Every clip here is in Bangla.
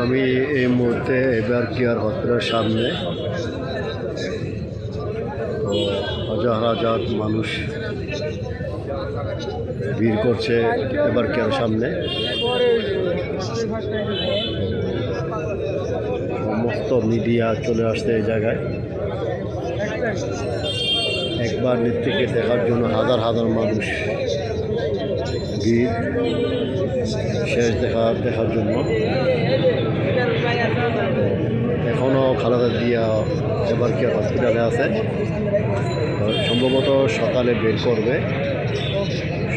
আমি এই মুহূর্তে এবার কেয়ার হসপিটালের সামনে। তো হাজার হাজার মানুষ ভিড় করছে এবার কেয়ার সামনে। সমস্ত মিডিয়া চলে আসছে এই জায়গায় একবার নৃত্যকে দেখার জন্য। হাজার হাজার মানুষ ভিড় শেষ দেখার জন্য। এখনও খালেদা জিয়া এবার কেয়ার হসপিটালে আছে। সম্ভবত সকালে বের করবে,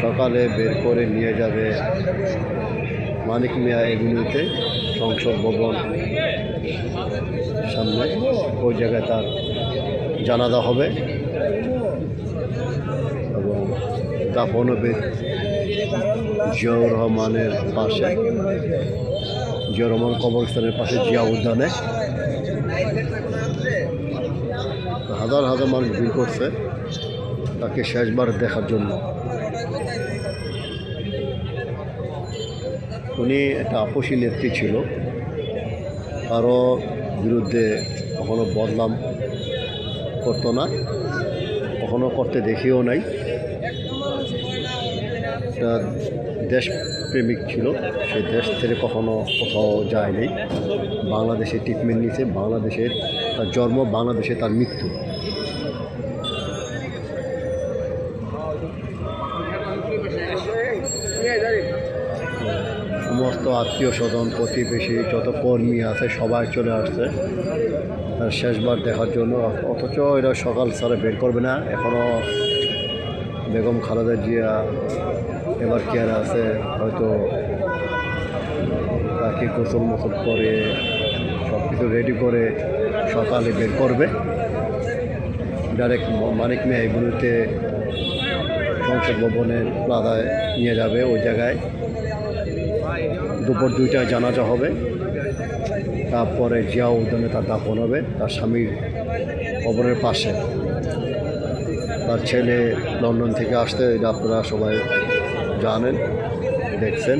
সকালে বের করে নিয়ে যাবে মানিক মিয়া এভিনিউতে, সংসদ ভবন সামনে। ওই জায়গায় তার জানাজা হবে এবং দাফন হবে জিয়াউর রহমানের পাশে, জিয়াউর রহমান কবরস্থানের পাশে জিয়া উদ্যানে। হাজার হাজার মানুষ ভিড় করছে তাকে শেষবার দেখার জন্য। উনি একটা আপসী নেত্রী ছিল, কারো বিরুদ্ধে কখনো বদনাম করতো না, কখনো করতে দেখিও নাই। একটা দেশপ্রেমিক ছিল, সে দেশ ছেড়ে কখনো কোথাও যায়নি। বাংলাদেশে ট্রিটমেন্ট নিয়েছে, বাংলাদেশের তার জন্ম, বাংলাদেশে তার মৃত্যু। সমস্ত আত্মীয় স্বজন, প্রতিবেশী, যত কর্মী আছে সবাই চলে আসছে তার শেষবার দেখার জন্য। অথচ এরা সকাল সারা বের করবে না। এখনও বেগম খালেদা জিয়া এবার কেয়ার আছে, হয়তো তাকে গোসল মোসল করে সব কিছু রেডি করে সকালে বের করবে। ডাইরেক্ট মানিক মিয়া এভিনিউতে সংসদ ভবনের প্লাজায় নিয়ে যাবে। ওই জায়গায় দুপুর 2টায় জানাজা হবে, তারপরে জিয়া উদ্যানে তার দাফন হবে তার স্বামীর কবরের পাশে। তার ছেলে লন্ডন থেকে আসতে, এটা আপনারা সবাই জানেন, দেখছেন।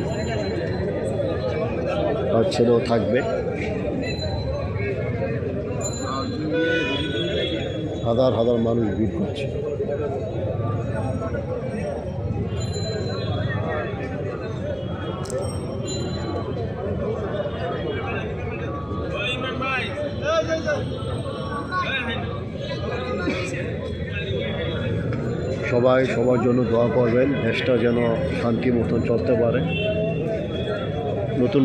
তার ছেলেও থাকবে। হাজার হাজার মানুষ ভিড় করছে। সবাই সবার জন্য দোয়া করবেন, দেশটা যেন শান্তি মতন চলতে পারে। নতুন